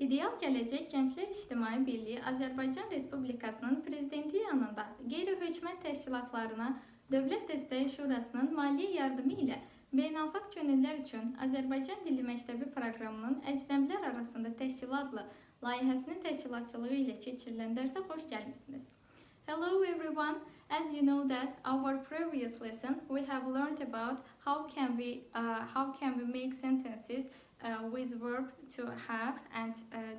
İdeal Gelecek Gençler İctimai Birliği Azərbaycan Respublikasının prezidenti yanında qeyri-hökumət təşkilatlarına Dövlət Dəstəyi Şurasının maliyyə yardımı ilə beynəlxalq könüllülər üçün Azərbaycan Dili Məktəbi proqramının əcnəbilər arasında təşkilatlı layihəsinin təşkilatçılığı ilə keçirilən dərsə xoş gəlmisiniz. Hello everyone. As you know that our previous lesson we have learned about how can we make sentences with verb to have and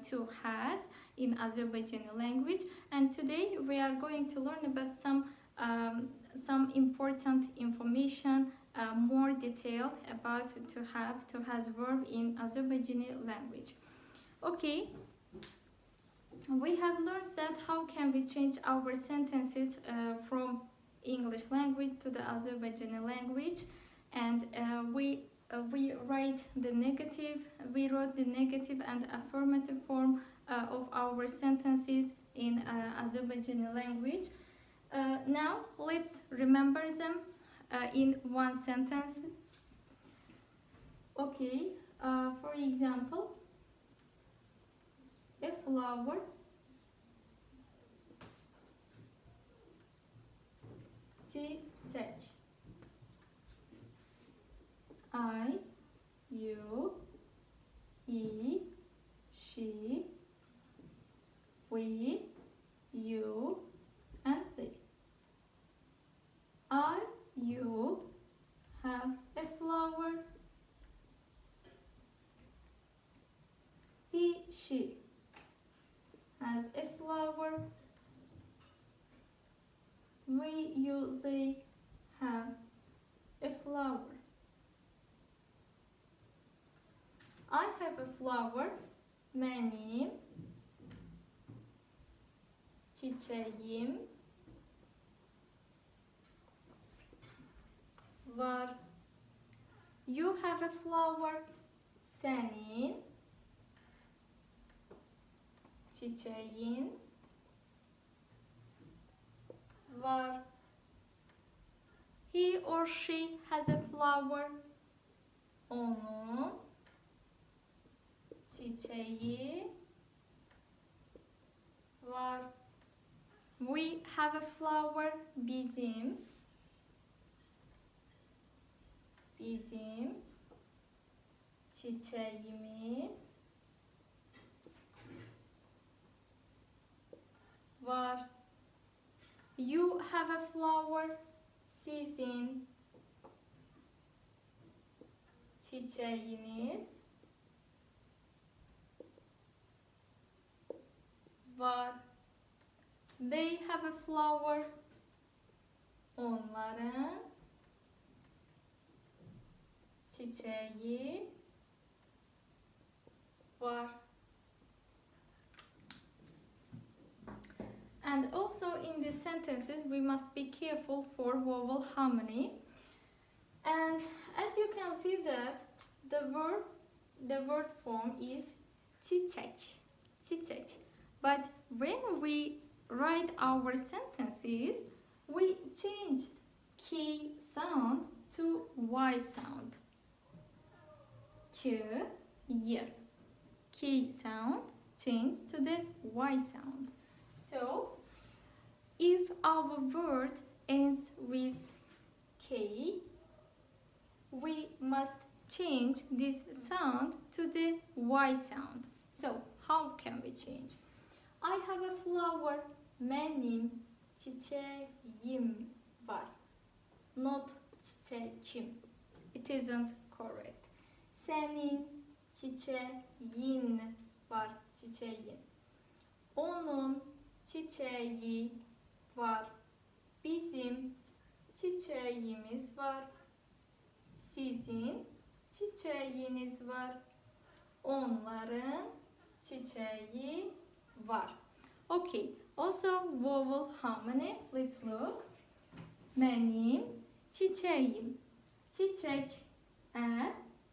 to has in Azerbaijani language, and today we are going to learn about some important information, more detailed about to has verb in Azerbaijani language. Okay. We have learned that how can we change our sentences from English language to the Azerbaijani language, and we wrote the negative and affirmative form of our sentences in Azerbaijani language. Now let's remember them in one sentence. Okay, for example, a flower çiçek. I, you, he, she, we, you, and they. I, you have a flower. He, she has a flower. We, you, they have a flower. I have a flower. Benim çiçeğim var. You have a flower. Senin çiçeğin var. He or she has a flower. Onun çiçeği var. We have a flower. Bizim çiçeğimiz var. You have a flower. Sizin çiçeğiniz var. They have a flower. Onların çiçeği var. And also in these sentences we must be careful for vowel harmony. And as you can see that the word form is çiçek. But when we write our sentences, we changed K sound to Y sound. K sound changed to the Y sound. So, if our word ends with K, we must change this sound to the Y sound. So, how can we change? I have a flower. Benim çiçeğim var. Not çiçeğim. It isn't correct. Senin çiçeğin var. Çiçeğin. Onun çiçeği var. Bizim çiçeğimiz var. Sizin çiçeğiniz var. Onların çiçeği var. Okay. Also vowel harmony. Let's look. Benim çiçeğim. Çiçek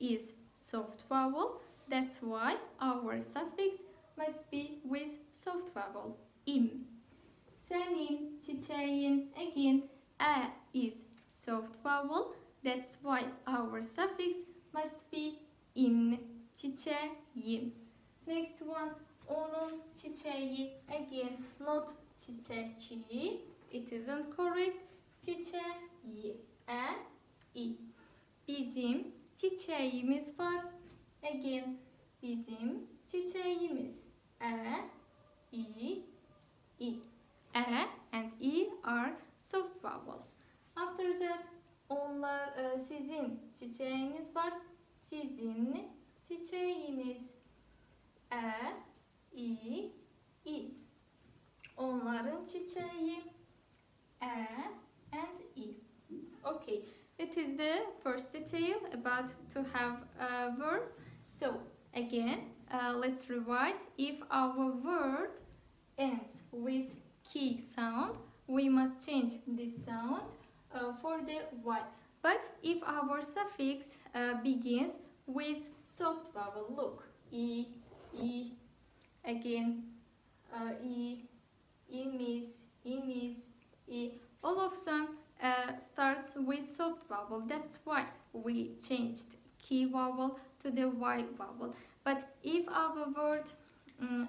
is soft vowel. That's why our suffix must be with soft vowel. İm. Senin çiçeğin. Again, is soft vowel. That's why our suffix must be in. Çiçeğin. Next one, onun çiçeği. Again, not çiçeği. It isn't correct. Çiçeği. I. Bizim çiçeğimiz var. Again, bizim çiçeğimiz. I. And I are soft vowels. After that, sizin çiçeğiniz var. Sizin çiçeğiniz. I. Onların çiçeği. And I. Okay, it is the first detail about to have a verb. So again, let's revise. If our word ends with key sound, we must change this sound for the Y. But if our suffix begins with soft vowel, look, I, again, imiz, I. All of them starts with soft vowel. That's why we changed key vowel to the Y vowel. But if our word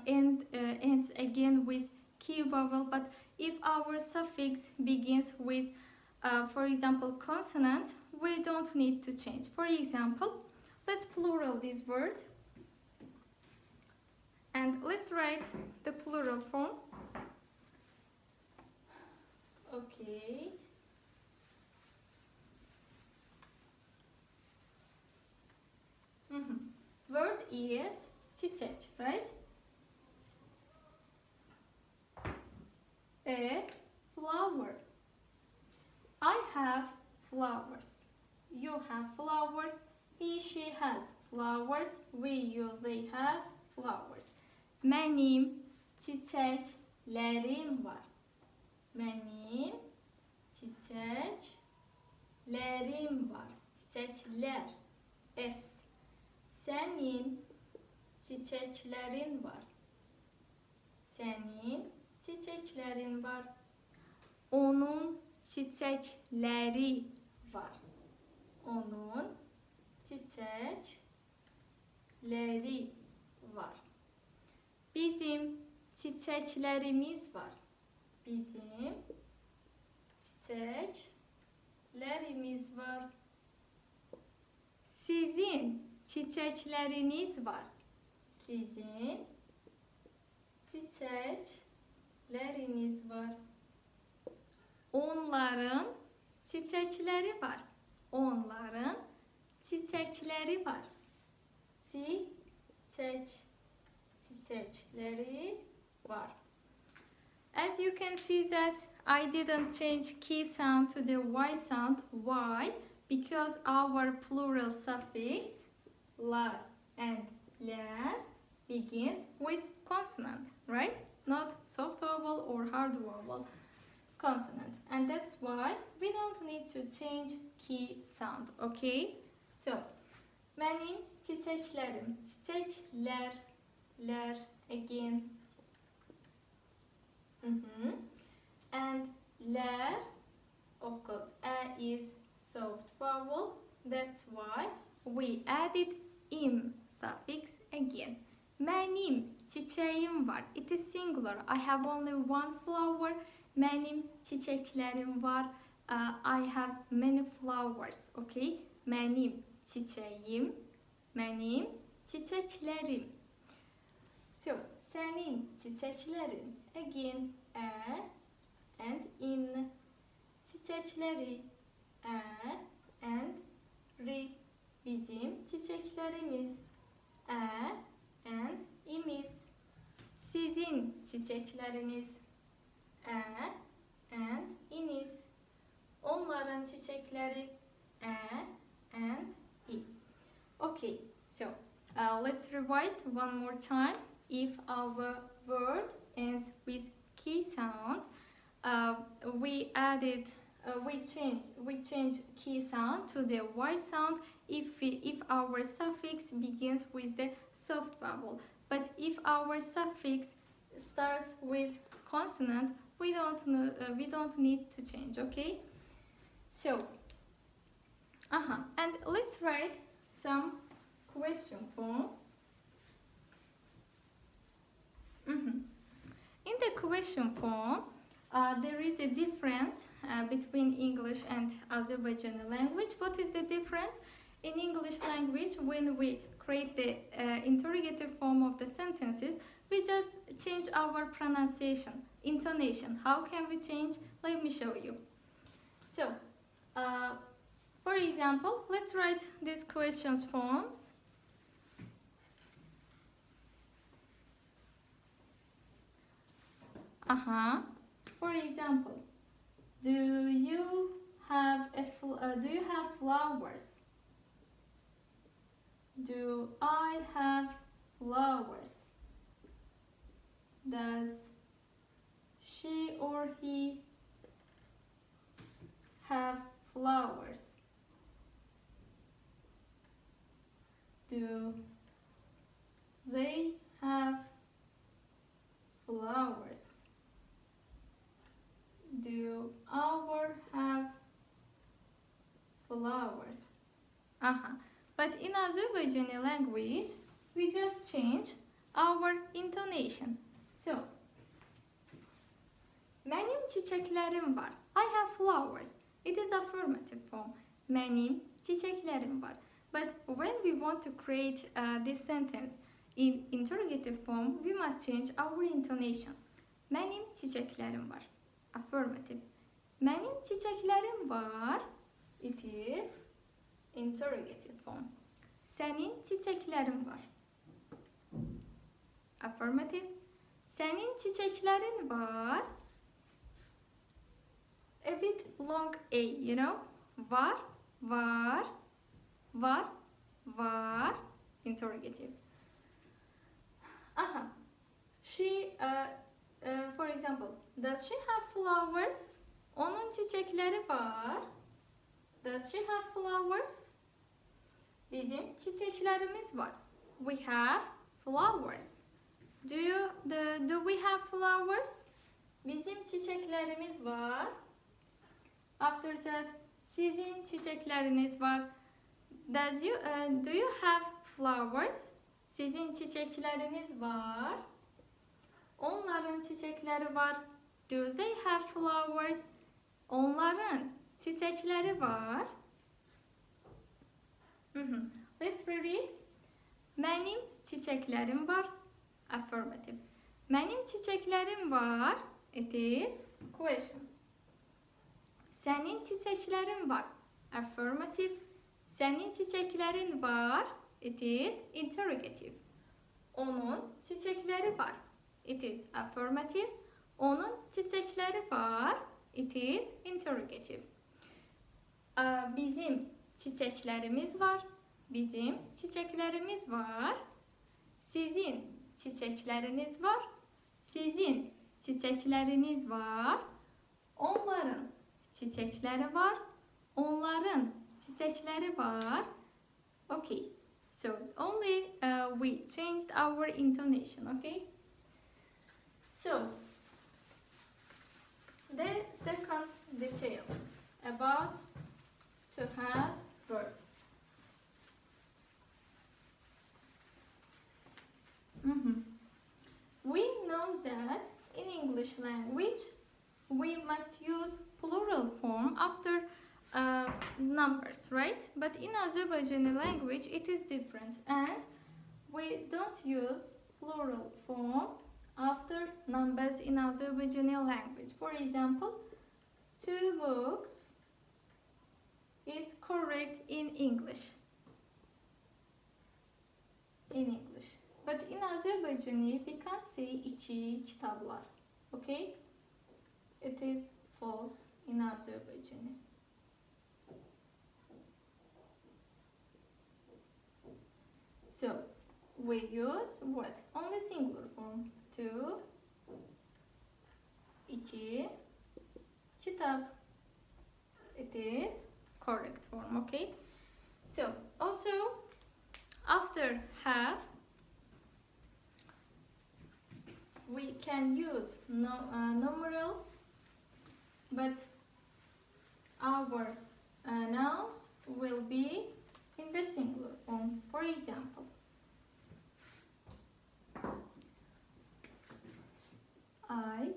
ends again with key vowel, but if our suffix begins with, for example, consonant, we don't need to change. For example, let's plural this word. And let's write the plural form. Okay. Word is çiçek, right? A flower. I have flowers. You have flowers. He, she has flowers. We usually have flowers. Benim çiçeklerim var. Benim çiçeklerim var. Çiçekler. S. Senin çiçeklerin var. Senin çiçeklerin var. Onun çiçekleri var. Onun çiçekleri var. Bizim çiçeklerimiz var. Bizim çiçeklerimiz var. Sizin çiçekleriniz var. Sizin çiçekleriniz var. Onların çiçekleri var. Onların çiçekleri var. Çiçekleri var. As you can see that I didn't change key sound to the Y sound. Why? Because our plural suffix lar and ler begins with consonant, right? Not soft vowel or hard vowel. Consonant, and that's why we don't need to change key sound. Okay, so benim çiçeklerim, ler again, and ler, of course, a is soft vowel. That's why we added im suffix again. Benim çiçeğim var. It is singular. I have only one flower. Benim çiçeklerim var. I have many flowers. Okay. Benim çiçeğim. Benim çiçeklerim. So, senin çiçeklerin. Again, and in. Çiçekleri. And ri. Bizim çiçeklerimiz. And imiz. Sizin çiçekleriniz. And iniz. Onların çiçekleri. And I. Okay, so let's revise one more time. If our word ends with key sound, we change key sound to the Y sound if our suffix begins with the soft vowel. But if our suffix starts with consonant, we don't need to change. Okay. So, and let's write some question form. question form. There is a difference between English and Azerbaijani language. What is the difference? In English language, when we create the interrogative form of the sentences, we just change our pronunciation, intonation. How can we change? Let me show you. So, for example, let's write these questions forms. For example, do you have flowers? Do I have flowers? Does she or he have flowers? Do they have flowers? Do our have flowers? But in Azerbaijani language, we just changed our intonation. So, benim çiçeklerim var. I have flowers. It is affirmative form. Benim çiçeklerim var. But when we want to create this sentence in interrogative form, we must change our intonation. Benim çiçeklerim var. Affirmative. Benim çiçeklerim var. It is interrogative form. Senin çiçeklerin var. Affirmative. Senin çiçeklerin var. A bit long A, you know? Var, var, var, var. Interrogative. She, for example, does she have flowers? Onun çiçekleri var. Does she have flowers? Bizim çiçeklerimiz var. We have flowers. Do we have flowers? Bizim çiçeklerimiz var. After that, sizin çiçekleriniz var. Do you have flowers? Sizin çiçekleriniz var. Onların çiçekleri var. Do they have flowers? Onların çiçekleri var. Let's reread. Benim çiçeklerim var. Affirmative. Benim çiçeklerim var. It is question. Senin çiçeklerin var. Affirmative. Senin çiçeklerin var. It is interrogative. Onun çiçekleri var. It is affirmative. Onun çiçekleri var. It is interrogative. Bizim çiçeklerimiz var. Bizim çiçeklerimiz var. Sizin çiçekleriniz var. Sizin çiçekleriniz var. Onların çiçekleri var. Onların çiçekleri var. Okay. So only we changed our intonation, okay? So the second detail about to have verb. We know that in English language we must use plural form after numbers, right? But in Azerbaijani language it is different, and we don't use plural form after numbers in Azerbaijani language. For example, 2 books is correct in English. But in Azerbaijani we can't say 2 kitaplar. Okay? It is false in Azerbaijani. So we use what? Only singular form. 2, 2, kitap. It is correct form, okay? So also after have we can use numerals, but our nouns will be in the singular form. For example, I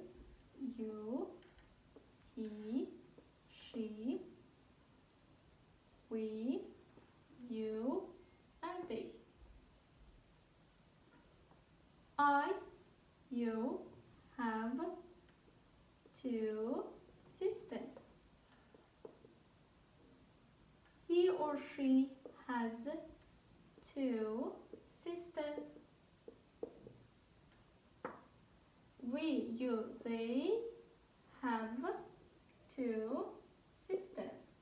You have two sisters. He or she has two sisters. They have two sisters.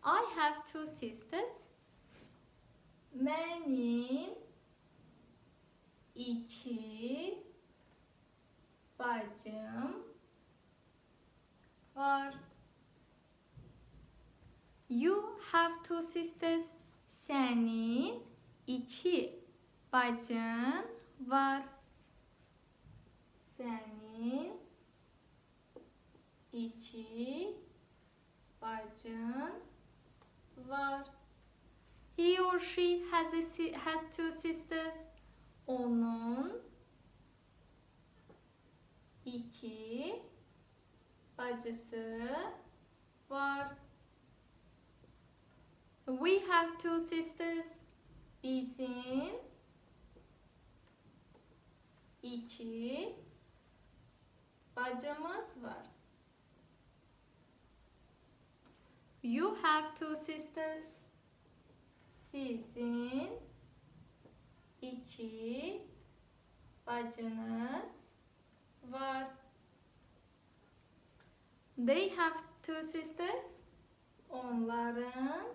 I have two sisters. Benim iki bacım var. You have two sisters. Senin iki bacın var. Senin iki bacın var. He or she has two sisters. Onun iki bacısı var. We have two sisters. Bizim iki bacımız var. You have two sisters. Sizin iki bacınız var. They have two sisters. Onların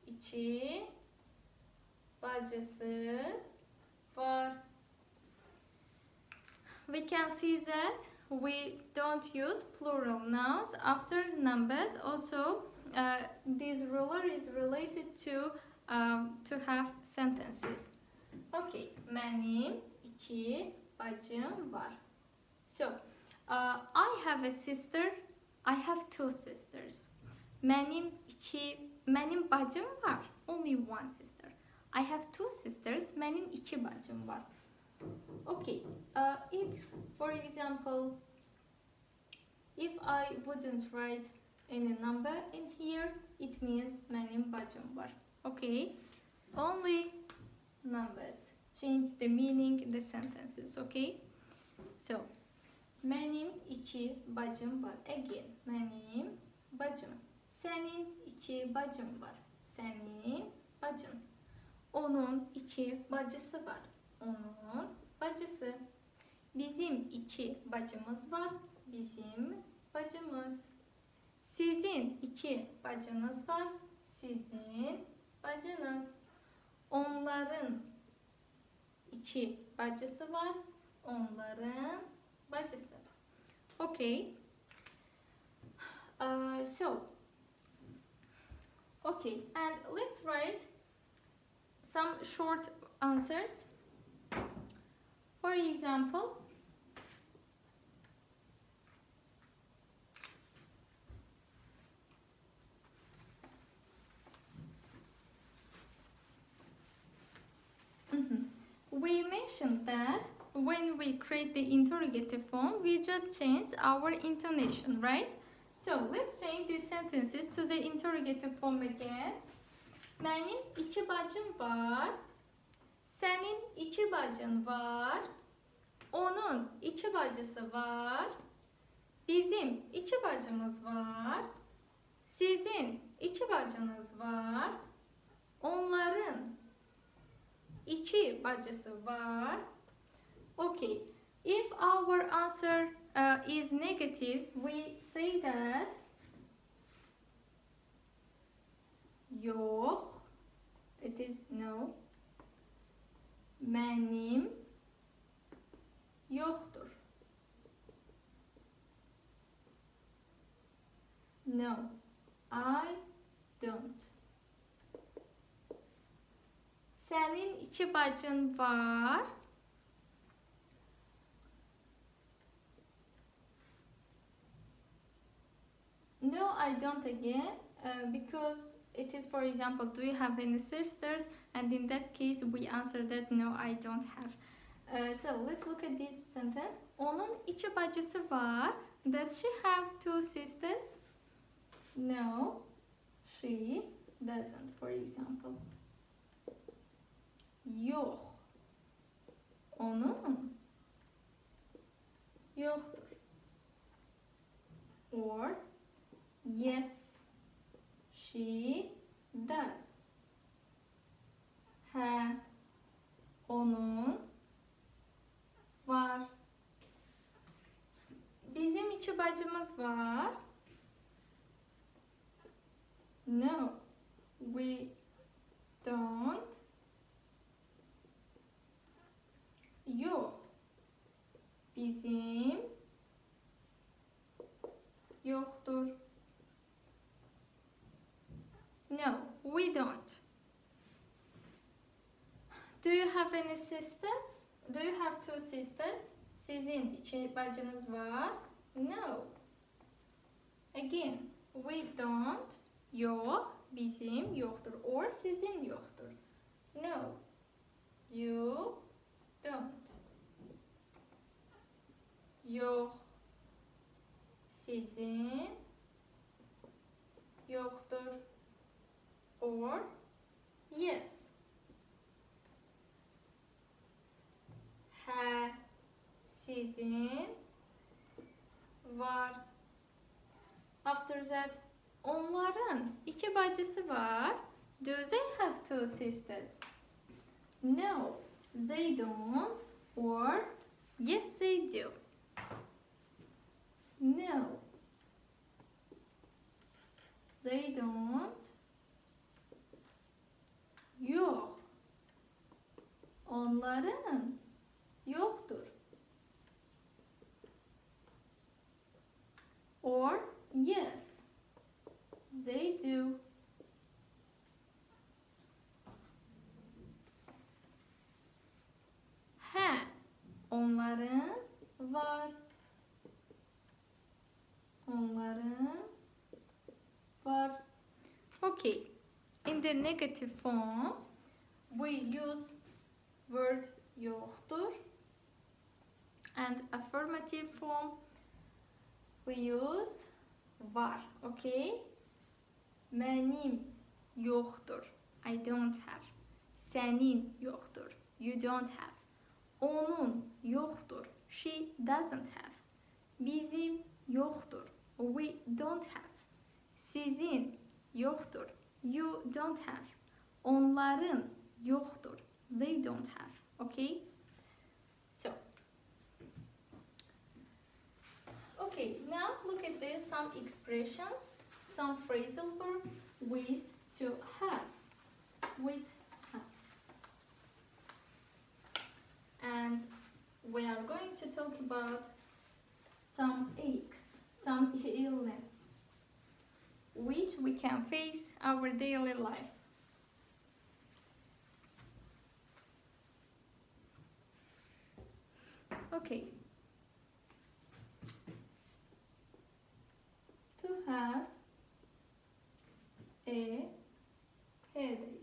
iki bacısı var. We can see that we don't use plural nouns after numbers. Also, this ruler is related to have sentences. Okay, benim iki bacım var. So, I have a sister. I have two sisters. Benim bacım var. Only one sister. I have two sisters. Benim iki bacım var. Okay, if for example, if I wouldn't write any number in here, it means benim bacım var. Okay, only numbers change the meaning in the sentences. Okay, so benim iki bacım var. Again, benim bacım. Senin iki bacın var. Senin bacın. Onun iki bacısı var. Onun bacısı. Bizim iki bacımız var. Bizim bacımız. Sizin iki bacınız var. Sizin bacınız. Onların iki bacısı var. Onların bacısı. Okay. Okay, and let's write some short answers. For example, we mentioned that when we create the interrogative form, we just change our intonation, right? So let's change these sentences to the interrogative form again. Benim iki bacım var. Senin iki bacın var. Onun iki bacısı var. Bizim iki bacımız var. Sizin iki bacınız var. Onların iki bacısı var. Okay. If our answer is negative, we say that yok. It is no. Benim yoktur. No, I don't. Senin iki bacın var. No, I don't again, because it is, for example, do you have any sisters? And in that case, we answer that no, I don't have. So let's look at this sentence. Onun iki bacısı var. Does she have two sisters? No, she doesn't, for example. Yox. Onun yoxdur. Or yes, she does. Hə, onun var. Bizim 2 bacımız var. No, we don't. Yox, bizim yoxdur. No, we don't. Do you have any sisters? Do you have 2 sisters? Sizin 2 bacınız var. No. Again, we don't. Yox, bizim yoxdur. Or sizin yoxdur. No, you don't. Yox, sizin yoxdur. Or yes. Hə, sizin var. After that, onların 2 bacısı var. Do they have 2 sisters? No, they don't. Or yes, they do. No, they don't. Yox, onların yoxdur. Or yes, they do. Hə, onların var. Onların var. Okay. In the negative form, we use word yoxdur. And affirmative form, we use var. Okay? Mənim yoxdur. I don't have. Sənin yoxdur. You don't have. Onun yoxdur. She doesn't have. Bizim yoxdur. We don't have. Sizin yoxdur. You don't have. Onların yoxdur. They don't have. Okay? So, okay, now look at this, some expressions, some phrasal verbs with to have. With have. And we are going to talk about some aches, some illness, which we can face our daily life. Okay. To have a headache.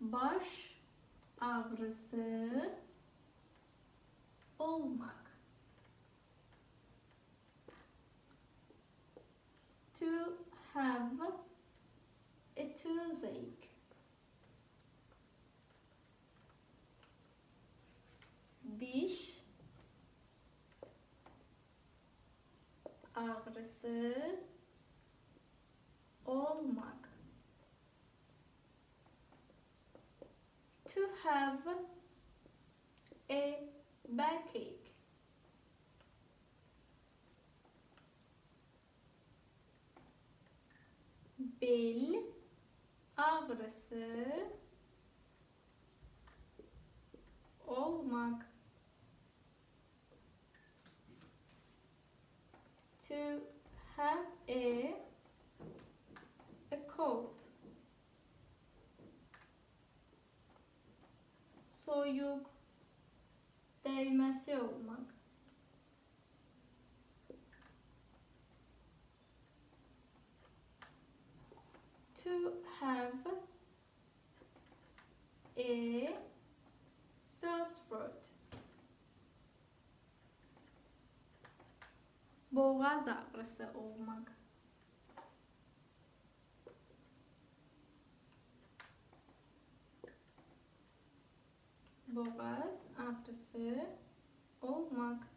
Baş ağrısı olmak. To have a toothache. Diş ağrısı olmak. To have a backache. Bel ağrısı olmak. To have a cold. Soyuk değmesi olmak. To have a sore throat. boğaz ağrısı olmak. Boğaz ağrısı olmak.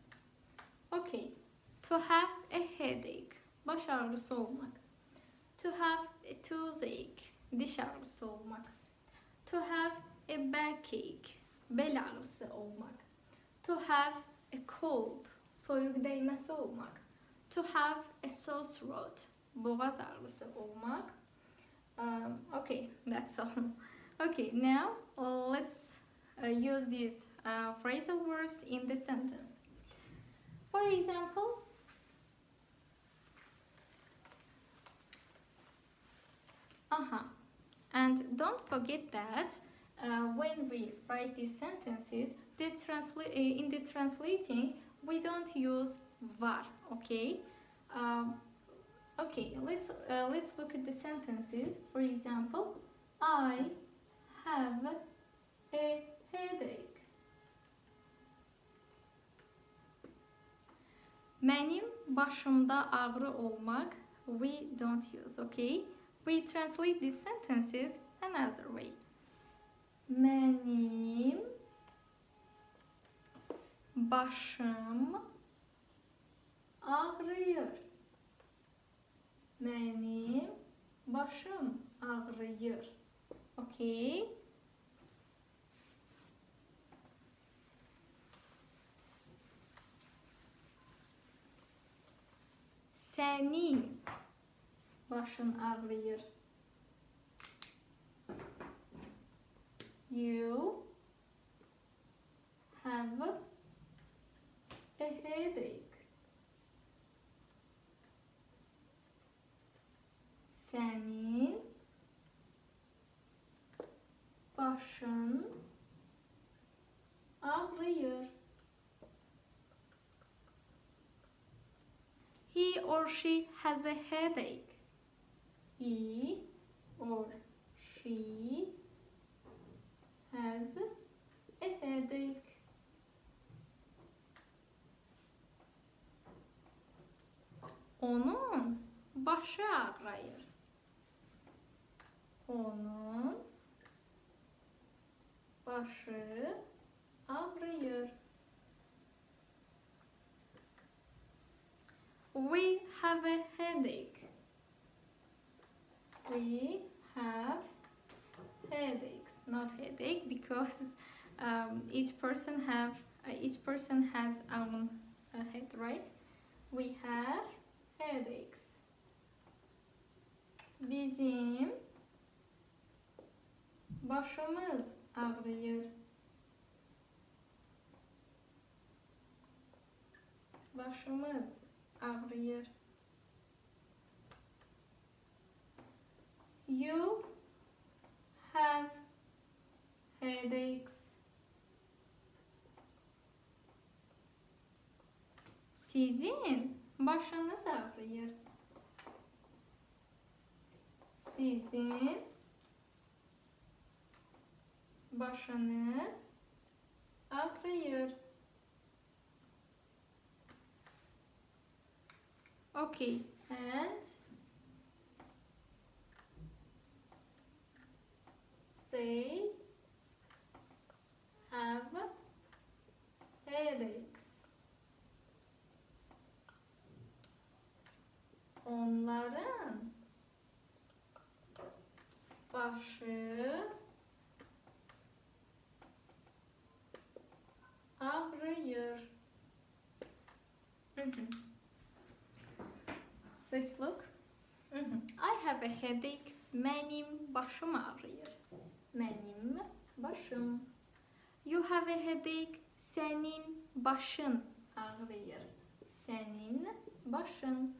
Okay. To have a headache. Baş ağrısı olmak. To have a toothache. Diş ağrısı olmak. To have a backache. Bel ağrısı olmak. To have a cold. Soyuq değmesi olmak. To have a sore throat. Boğaz ağrısı olmak. Okay, that's all. Okay, now let's use these phrasal verbs in the sentence. For example, and don't forget that when we write these sentences, in the translating, we don't use var, okay? Okay, let's look at the sentences. For example, I have a headache. Mənim başımda ağrı olmak, we don't use, okay? We translate these sentences another way. Mənim başım ağrıyor. Mənim başım ağrıyor. Okay? Senin başın ağrıyor. You have a headache. Senin başın ağrıyor. He or she has a headache. He or she has a headache. Onun başı ağrıyor. Onun başı ağrıyor. We have a headache. We have headaches, not headache, because each person has own head, right? We have headaches. Bizim başımız ağrıyor. Başımız ağrıyor. You have headaches. Sizin başınız ağrıyor. Sizin başınız ağrıyor. Okay, and they have headaches. Onların başı ağrıyor. Let's look. I have a headache. Benim başım ağrıyor. Benim başım. You have a headache. Senin başın ağrıyor. Senin başın.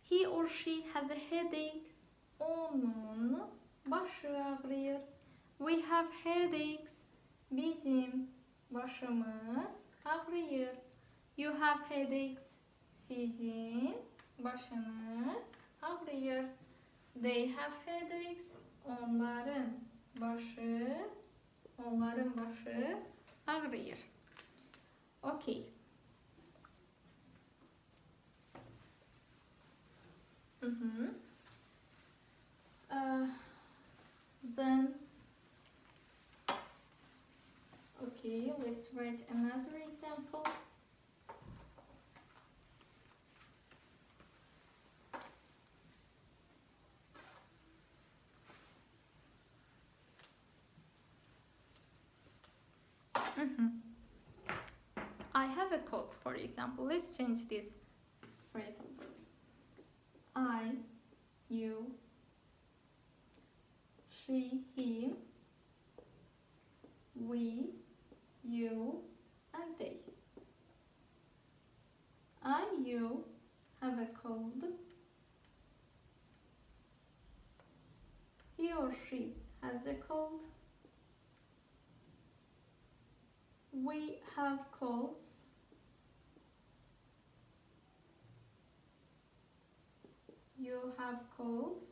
He or she has a headache. Onun başı ağrıyor. We have headaches. Bizim başımız ağrıyor. You have headaches. Sizin başınız ağrıyor. They have headaches. Onların başı ağrıyor. Okay. let's write another example. I have a cold, for example. Let's change this phrasal verb. I, you, she, he, we, you, and they. I, you have a cold. He or she has a cold. We have colds. You have colds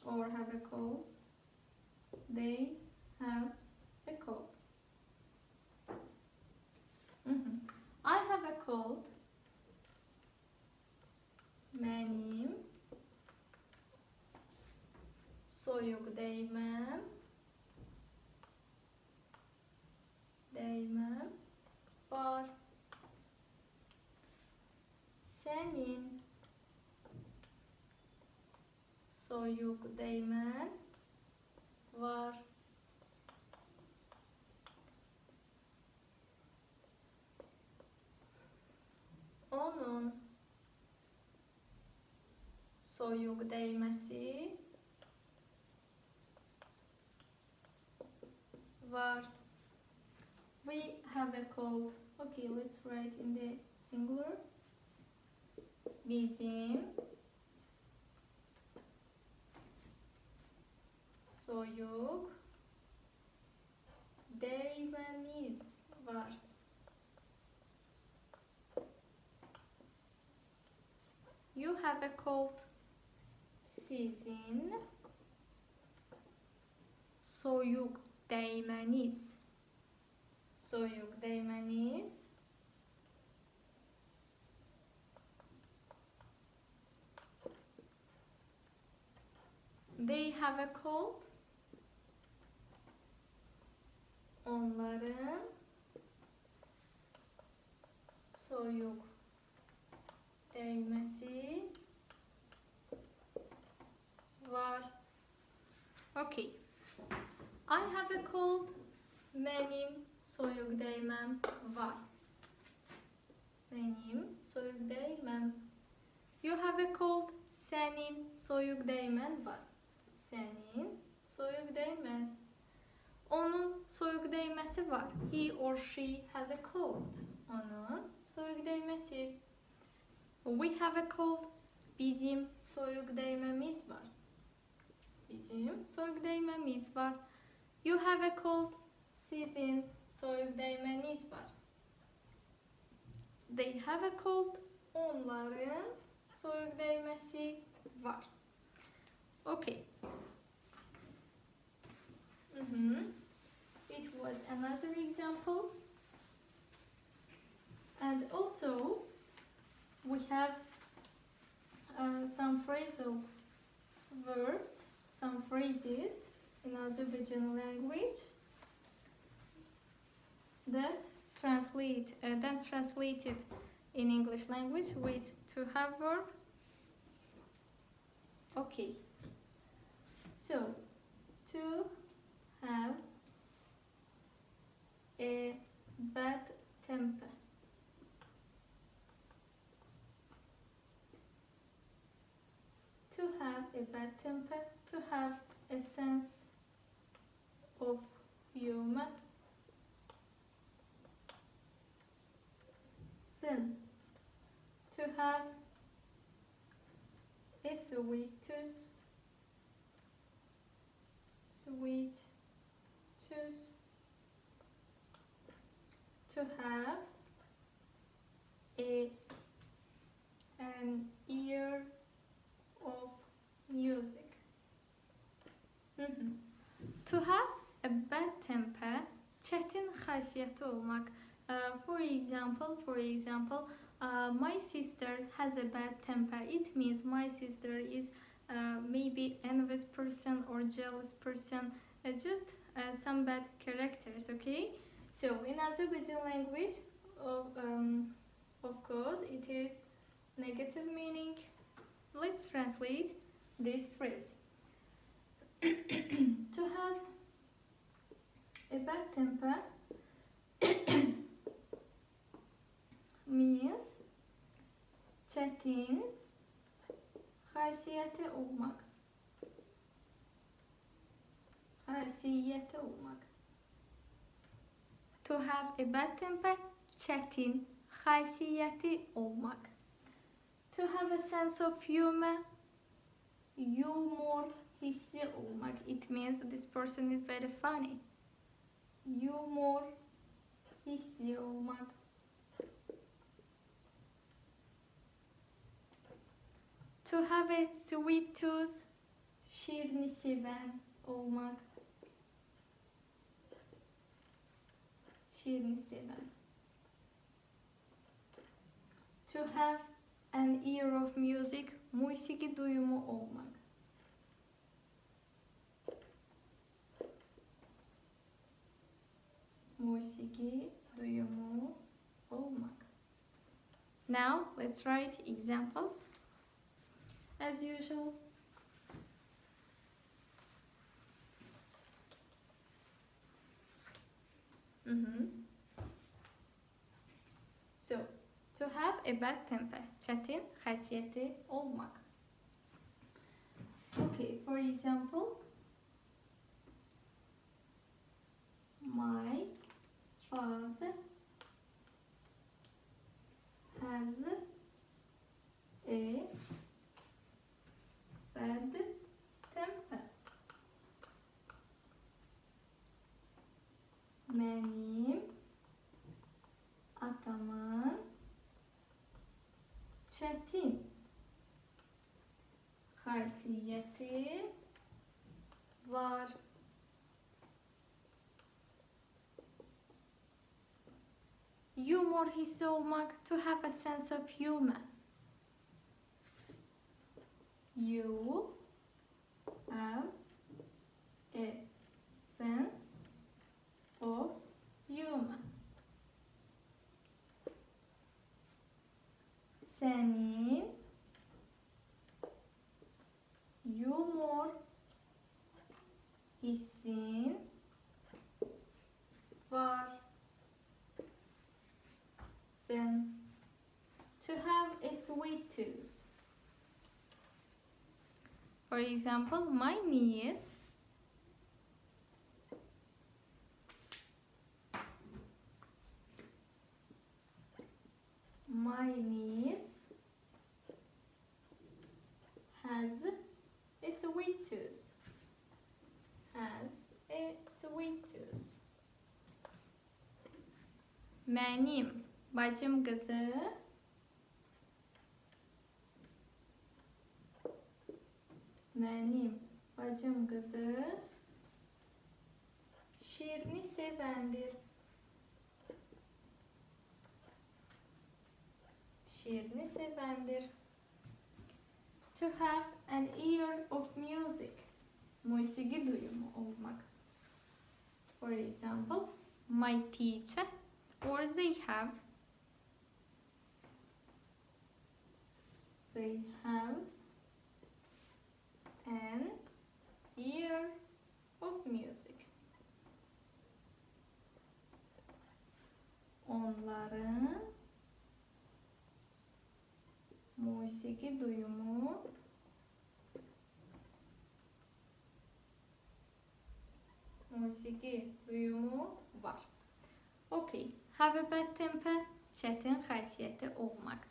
or have a cold. They have a cold. I have a cold. Benim soyuq değmem. Var. Senin soyuq değmen var. Onun soyuq değmesi var. We have a cold. Okay, let's write in the singular. Bizim soyuq değmemiz var. You have a cold. Sizin soyuq değmeniz. Soyuq değmeniz They have a cold. Onların soyuq değmesi var. Okay. I have a cold. Benim soyuq değmem var. Benim soyuq değmem. You have a cold. Senin soyuq değmen var. Senin soyuq değmen. Onun soyuq değmesi var. He or she has a cold. Onun soyuq değmesi. We have a cold. Bizim soyuq değmemiz var. Bizim soyuq değmemiz var. You have a cold. Sizin soyuq değmeniz var. They have a cold. Onların soyuq değmesi var. Okay. It was another example. And also we have some phrasal verbs, some phrases in Azerbaijani language that translated in English language with to have verb. Okay. So, to have a bad temper. To have a bad temper, to have a sense of humor. Then, to have a sweet tooth. Sweet tooth. To have an ear of music. To have a bad temper, çetin xasiyyəti olmaq. For example, my sister has a bad temper. It means my sister is maybe envious person or jealous person, just some bad characters, okay? So in Azerbaijan language, of course, it is negative meaning. Let's translate this phrase. To have a bad temper means çetin, haysiyeti olmak. Haysiyeti olmak. To have a bad temper, çetin, haysiyeti olmak. To have a sense of humor, humor hissi olmak. It means this person is very funny. Humor hissi olmak. To have a sweet tooth, şirini seven olmak. Şirini seven. To have an ear of music, musiki duyumu olmak. Musiki duyumu olmak. Now let's write examples. As usual. So, to have a bad temper, çetin, haysiyeti olmak. Okay, for example, my father has a bad temper. Benim atamın çetin haysiyeti var. Humor hissi olmak, to have a sense of humor. You have a sense of humor. Senin humor hissin var. Then, to have a sweet tooth. For example, my niece has a sweet tooth. Benim bacım kızı şiirini sevendir. To have an ear of music. Musiki duyumu olmak. For example, my teacher, or they have an ear of music. Onların musiki duyumu var. Okay, have a bad temper, çetin haysiyeti olmak.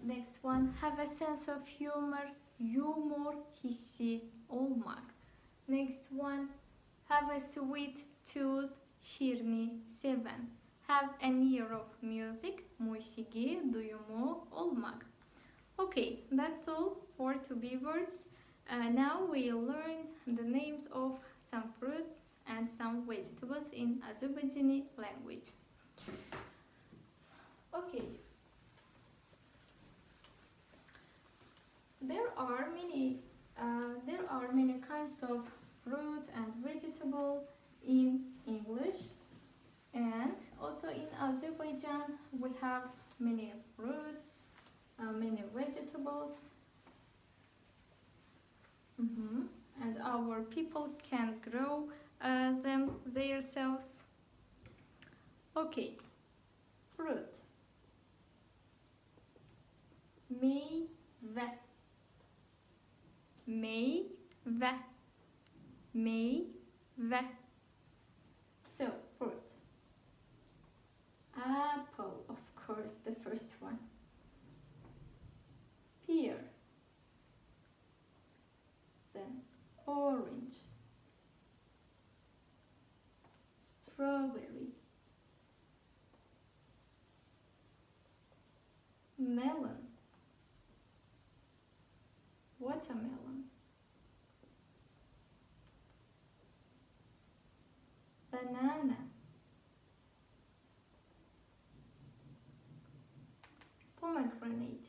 Next one, have a sense of humor, hissi olmak. Next one, have a sweet tooth, şiirini seven. Have an ear of music, musiki duyumu olmak. Okay, that's all for to be words. Now we'll learn the names of some fruits and some vegetables in Azerbaijani language. Okay. There are many kinds of fruit and vegetable in English. Also in Azerbaijan, we have many fruits, many vegetables, and our people can grow them themselves. Okay, fruit. Meyve. Meyve. Meyve. So, fruit. Apple, of course, the first one. Pear. Then orange. Strawberry. Melon. Watermelon. Banana. Pomegranate.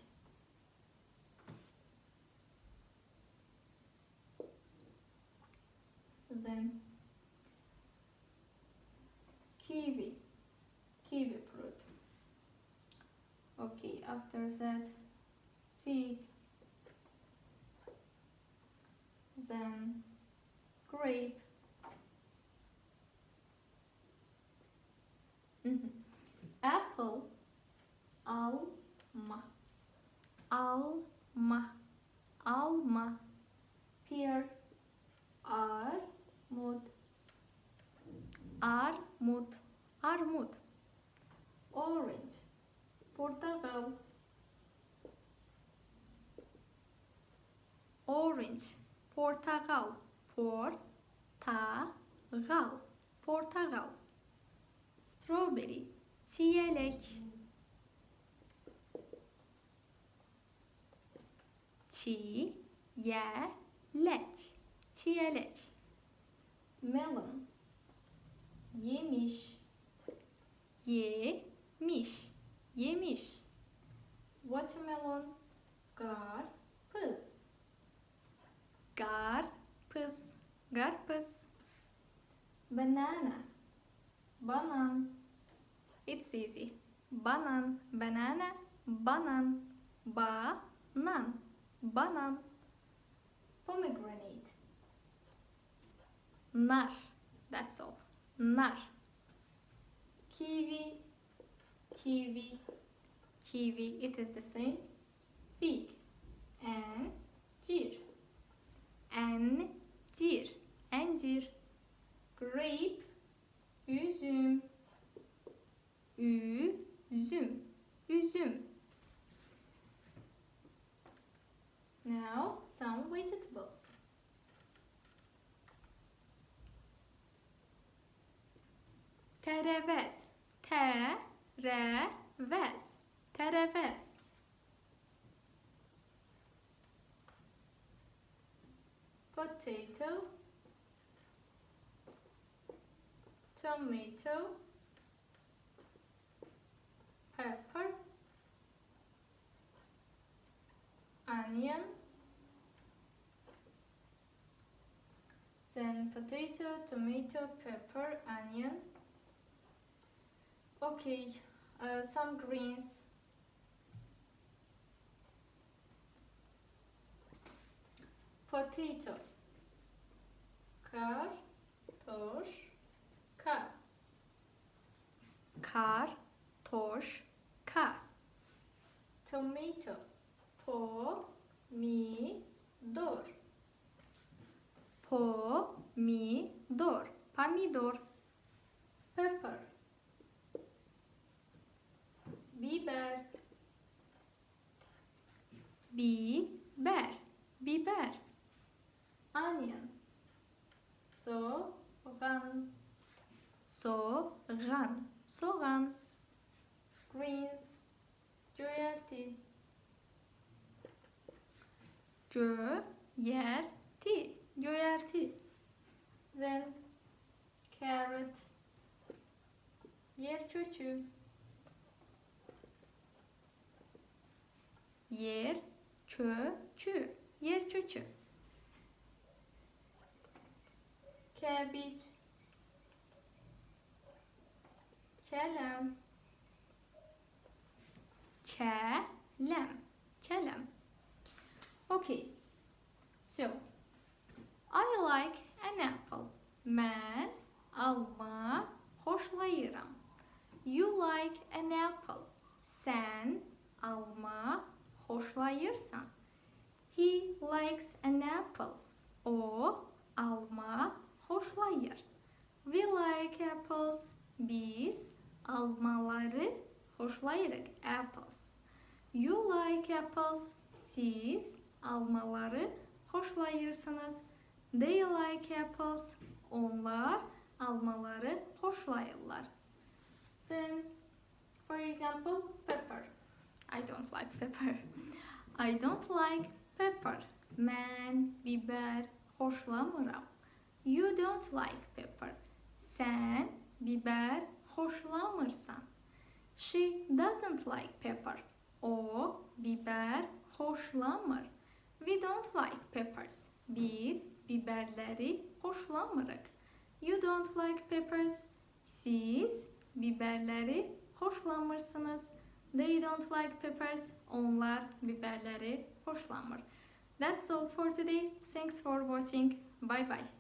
Then kiwi fruit. Okay, after that fig, then grape, apple, alma, pear, armut, orange, portakal, portakal, strawberry, çiyelek, çiyelek, melon, yemiş, watermelon, karpuz, banana, banan, it's easy, banana, banan, pomegranate, nar, that's all, nar, kiwi, it is the same, fig, incir, grape, üzüm. Now some vegetables. Terevez. Potato, tomato, pepper, onion, then potato, tomato, pepper, onion. Okay, some greens. Potato, kartoşka, tomato, pomidor, pepper, biber, onion, soğan, greens, göyerti, then carrot, yer çöçü, cabbage, Kələm. Kələm. Kələm. Okay. So, I like an apple. Mən alma xoşlayıram. You like an apple. Sən alma xoşlayırsan. He likes an apple. O alma xoşlayır. We like apples. Biz almaları xoşlayırıq. Apples. You like apples. Siz almaları xoşlayırsınız. They like apples. Onlar almaları xoşlayırlar. Then, for example, pepper. I don't like pepper. I don't like pepper. Mən biber xoşlamıram. You don't like pepper. Sən biber xoşlamırsan. She doesn't like pepper. O biber xoşlamır. We don't like peppers. Biz biberləri xoşlamırıq. You don't like peppers. Siz biberləri xoşlamırsınız. They don't like peppers. Onlar biberləri xoşlamır. That's all for today. Thanks for watching. Bye bye.